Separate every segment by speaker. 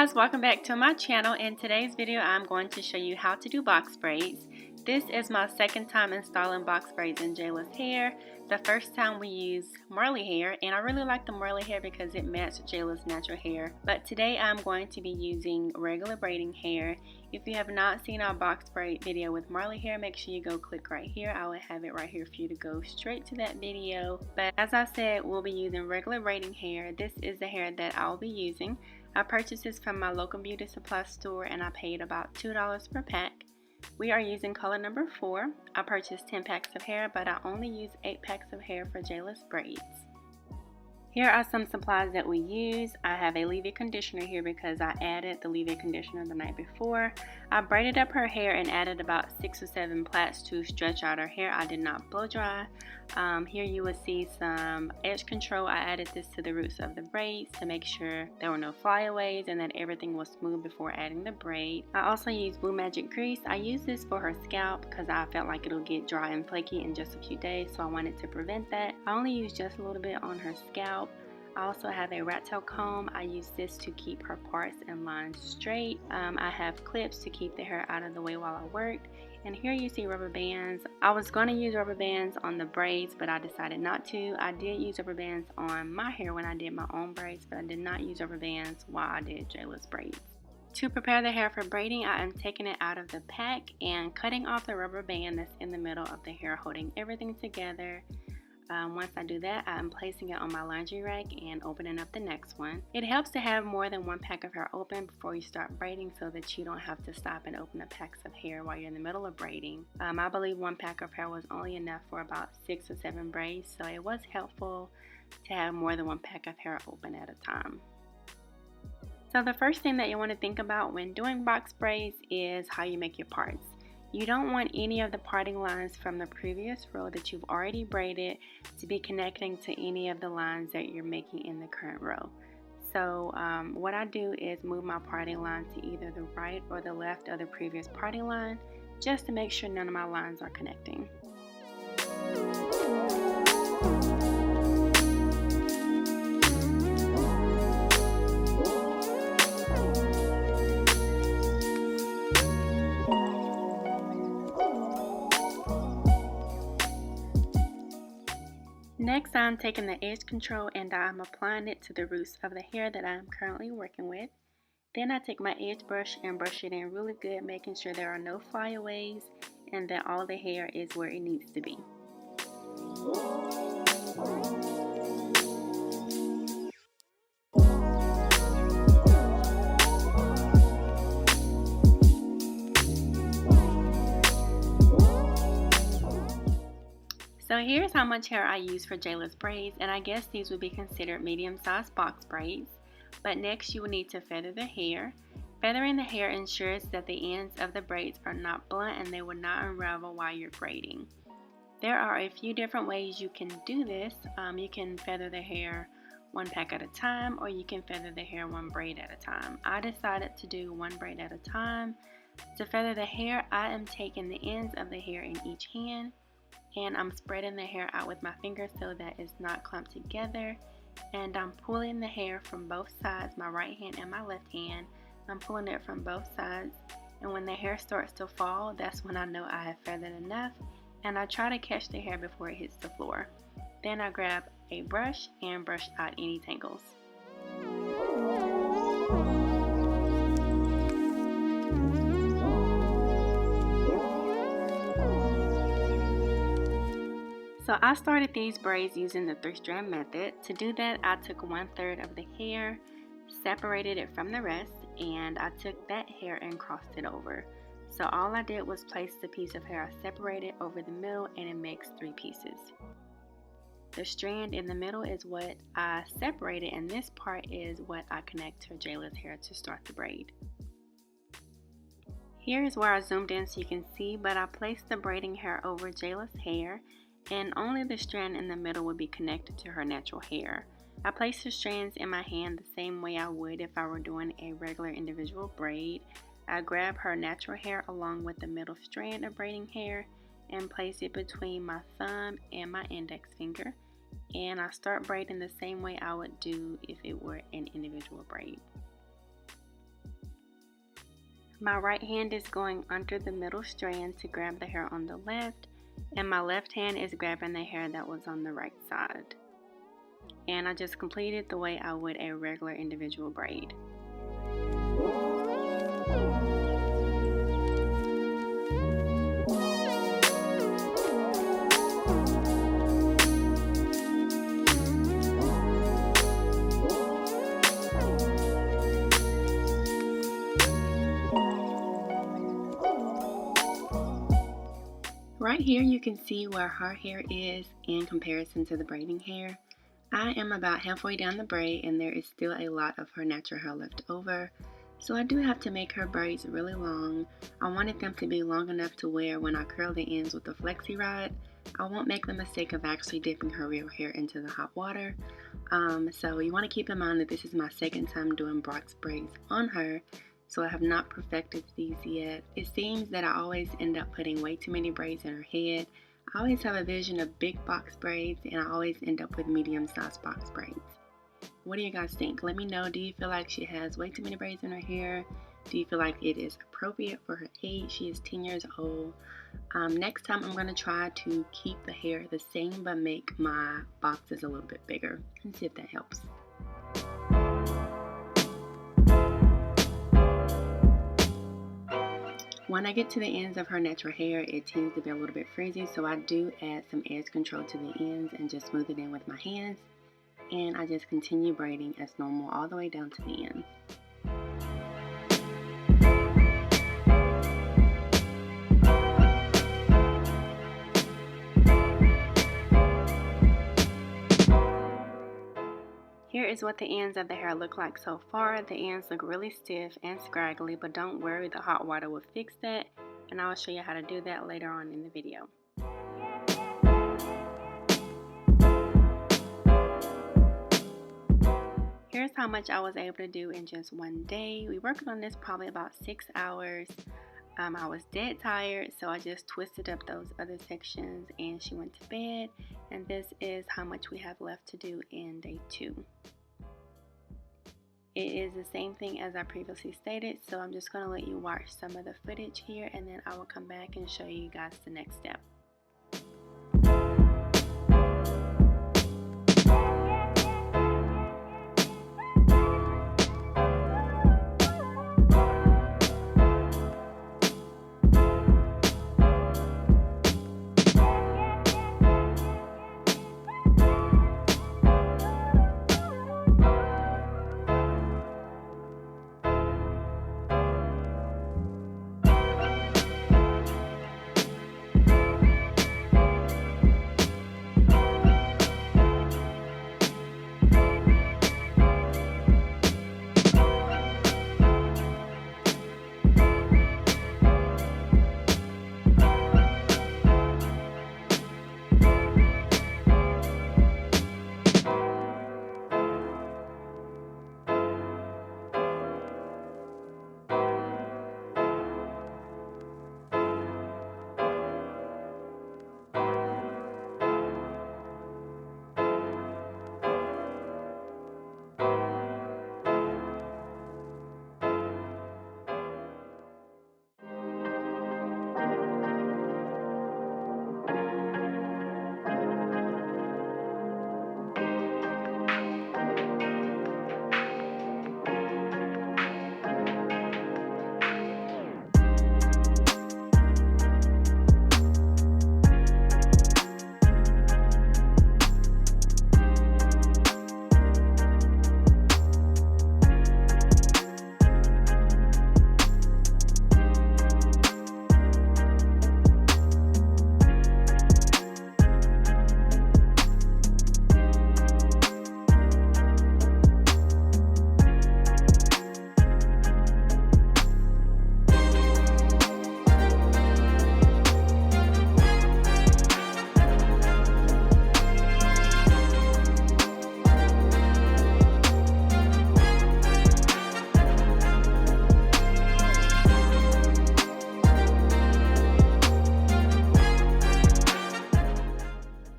Speaker 1: guys, welcome back to my channel. In today's video I'm going to show you how to do box braids. This is my second time installing box braids in Jayla's hair. The first time we used Marley hair, and I really like the Marley hair because it matched Jayla's natural hair. But today I'm going to be using regular braiding hair. If you have not seen our box braid video with Marley hair, make sure you go click right here. I will have it right here for you to go straight to that video. But as I said, we'll be using regular braiding hair. This is the hair that I'll be using. I purchased this from my local beauty supply store and I paid about $2 per pack. We are using color number 4. I purchased 10 packs of hair, but I only use 8 packs of hair for Jayla's braids. Here are some supplies that we use. I have a leave-in conditioner here because I added the leave-in conditioner the night before. I braided up her hair and added about 6 or 7 plaits to stretch out her hair. I did not blow dry. Here you will see some edge control. I added this to the roots of the braids to make sure there were no flyaways and that everything was smooth before adding the braid. I also used Blue Magic Grease. I use this for her scalp because I felt like it'll get dry and flaky in just a few days, so I wanted to prevent that. I only used just a little bit on her scalp. I also have a rat tail comb. I use this to keep her parts and lines straight. I have clips to keep the hair out of the way while I worked. And here you see rubber bands. I was going to use rubber bands on the braids, but I decided not to. I did use rubber bands on my hair when I did my own braids, but I did not use rubber bands while I did Jayla's braids. To prepare the hair for braiding, I am taking it out of the pack and cutting off the rubber band that's in the middle of the hair, holding everything together. Once I do that, I'm placing it on my laundry rack and opening up the next one. It helps to have more than one pack of hair open before you start braiding so that you don't have to stop and open up packs of hair while you're in the middle of braiding. I believe one pack of hair was only enough for about 6 or 7 braids, so it was helpful to have more than one pack of hair open at a time. So the first thing that you want to think about when doing box braids is how you make your parts. You don't want any of the parting lines from the previous row that you've already braided to be connecting to any of the lines that you're making in the current row. So what I do is move my parting line to either the right or the left of the previous parting line just to make sure none of my lines are connecting. Next, I'm taking the edge control and I'm applying it to the roots of the hair that I'm currently working with. Then I take my edge brush and brush it in really good, making sure there are no flyaways and that all the hair is where it needs to be. So here's how much hair I use for Jayla's braids, and I guess these would be considered medium-sized box braids. But next you will need to feather the hair. Feathering the hair ensures that the ends of the braids are not blunt and they will not unravel while you're braiding. There are a few different ways you can do this. You can feather the hair one pack at a time, or you can feather the hair one braid at a time. I decided to do one braid at a time. To feather the hair, I am taking the ends of the hair in each hand and I'm spreading the hair out with my fingers so that it's not clumped together, and I'm pulling the hair from both sides, my right hand and my left hand. I'm pulling it from both sides, and when the hair starts to fall, that's when I know I have feathered enough, and I try to catch the hair before it hits the floor. Then I grab a brush and brush out any tangles. So I started these braids using the 3-strand method. To do that, I took 1/3 of the hair, separated it from the rest, and I took that hair and crossed it over. So all I did was place the piece of hair I separated over the middle, and it makes 3 pieces. The strand in the middle is what I separated, and this part is what I connect to Jayla's hair to start the braid. Here is where I zoomed in so you can see, but I placed the braiding hair over Jayla's hair, and only the strand in the middle would be connected to her natural hair. I placed the strands in my hand the same way I would if I were doing a regular individual braid. I grab her natural hair along with the middle strand of braiding hair and place it between my thumb and my index finger, and I start braiding the same way I would do if it were an individual braid. My right hand is going under the middle strand to grab the hair on the left, and my left hand is grabbing the hair that was on the right side. And I just completed the way I would a regular individual braid. Right here you can see where her hair is in comparison to the braiding hair. I am about halfway down the braid and there is still a lot of her natural hair left over. So I do have to make her braids really long. I wanted them to be long enough to where when I curl the ends with the flexi rod, I won't make the mistake of actually dipping her real hair into the hot water. So you want to keep in mind that this is my second time doing box braids on her. So I have not perfected these yet. It seems that I always end up putting way too many braids in her head. I always have a vision of big box braids and I always end up with medium-sized box braids. What do you guys think? Let me know. Do you feel like she has way too many braids in her hair? Do you feel like it is appropriate for her age? She is 10 years old. Next time I'm going to try to keep the hair the same but make my boxes a little bit bigger and see if that helps. When I get to the ends of her natural hair, it tends to be a little bit frizzy, so I do add some edge control to the ends and just smooth it in with my hands. And I just continue braiding as normal all the way down to the end. Here is what the ends of the hair look like so far. The ends look really stiff and scraggly, but don't worry, the hot water will fix that, and I'll show you how to do that later on in the video. Here's how much I was able to do in just one day. We worked on this probably about 6 hours. I was dead tired, so I just twisted up those other sections and she went to bed. And this is how much we have left to do in day 2. It is the same thing as I previously stated, so I'm just going to let you watch some of the footage here and then I will come back and show you guys the next step.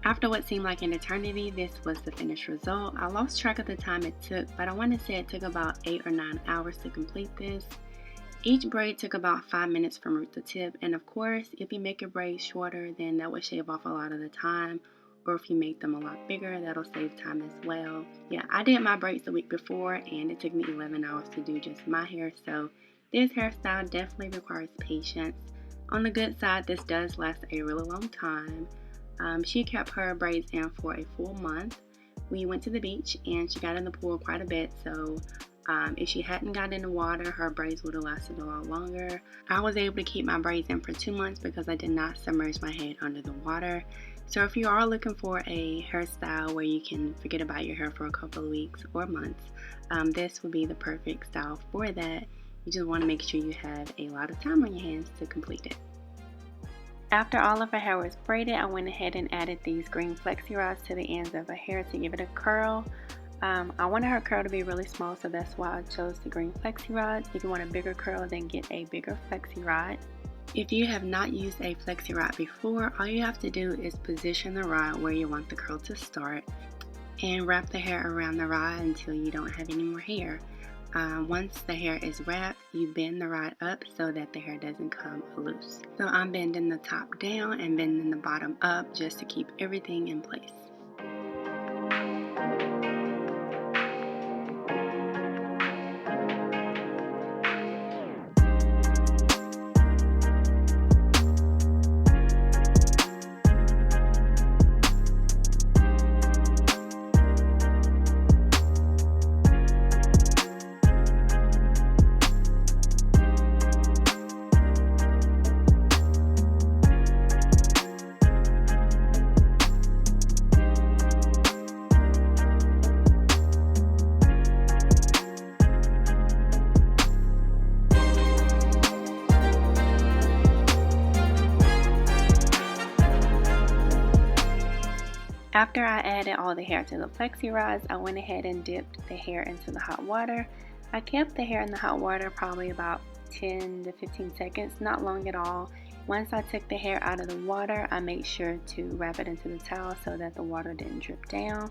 Speaker 1: After what seemed like an eternity, this was the finished result. I lost track of the time it took, but I want to say it took about 8 or 9 hours to complete this. Each braid took about 5 minutes from root to tip, and of course, if you make your braids shorter, then that would shave off a lot of the time, or if you make them a lot bigger, that'll save time as well. Yeah, I did my braids the week before, and it took me 11 hours to do just my hair, so this hairstyle definitely requires patience. On the good side, this does last a really long time. She kept her braids in for a full month. We went to the beach and she got in the pool quite a bit, so if she hadn't gotten in the water, her braids would have lasted a lot longer. I was able to keep my braids in for 2 months because I did not submerge my head under the water. So if you are looking for a hairstyle where you can forget about your hair for a couple of weeks or months, this would be the perfect style for that. You just want to make sure you have a lot of time on your hands to complete it. After all of her hair was braided, I went ahead and added these green flexi rods to the ends of her hair to give it a curl. I wanted her curl to be really small, so that's why I chose the green flexi rods. If you want a bigger curl, then get a bigger flexi rod. If you have not used a flexi rod before, all you have to do is position the rod where you want the curl to start and wrap the hair around the rod until you don't have any more hair. Once the hair is wrapped, you bend the rod up so that the hair doesn't come loose. So I'm bending the top down and bending the bottom up just to keep everything in place. After I added all the hair to the flexi rods, I went ahead and dipped the hair into the hot water. I kept the hair in the hot water probably about 10 to 15 seconds, not long at all. Once I took the hair out of the water, I made sure to wrap it into the towel so that the water didn't drip down.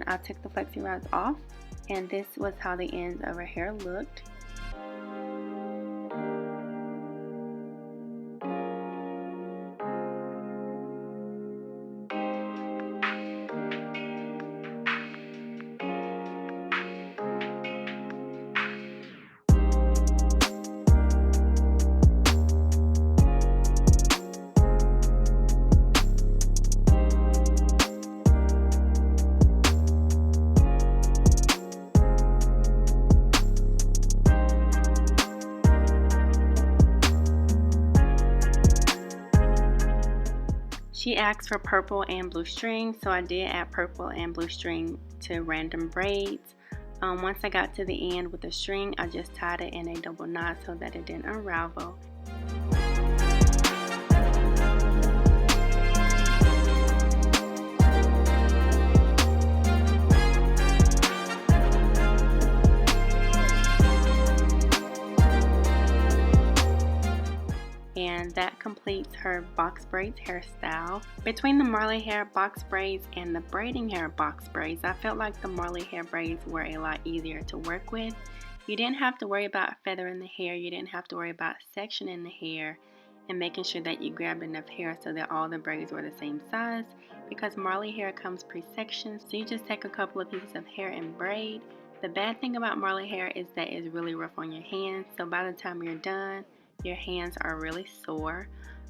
Speaker 1: I took the flexi rods off, and this was how the ends of her hair looked. She asked for purple and blue string, so I did add purple and blue string to random braids. Once I got to the end with the string, I just tied it in a double knot so that it didn't unravel. And that completes her box braids hairstyle. Between the Marley hair box braids and the braiding hair box braids, I felt like the Marley hair braids were a lot easier to work with. You didn't have to worry about feathering the hair, you didn't have to worry about sectioning the hair and making sure that you grabbed enough hair so that all the braids were the same size, because Marley hair comes pre-sectioned, so you just take a couple of pieces of hair and braid. The bad thing about Marley hair is that it's really rough on your hands, so by the time you're done, your hands are really sore.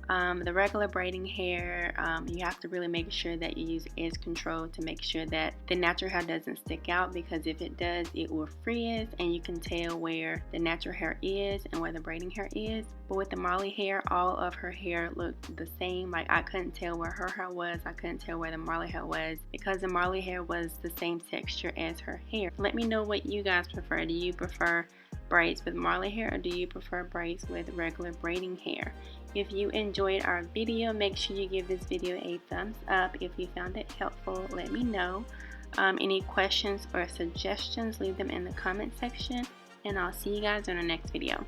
Speaker 1: The regular braiding hair, you have to really make sure that you use edge control to make sure that the natural hair doesn't stick out, because if it does, it will frizz and you can tell where the natural hair is and where the braiding hair is. But with the Marley hair, all of her hair looked the same. Like, I couldn't tell where her hair was, I couldn't tell where the Marley hair was, because the Marley hair was the same texture as her hair. Let me know what you guys prefer. Do you prefer braids with Marley hair, or do you prefer braids with regular braiding hair? If you enjoyed our video, make sure you give this video a thumbs up. If you found it helpful, let me know. Any questions or suggestions, leave them in the comment section, and I'll see you guys in our next video.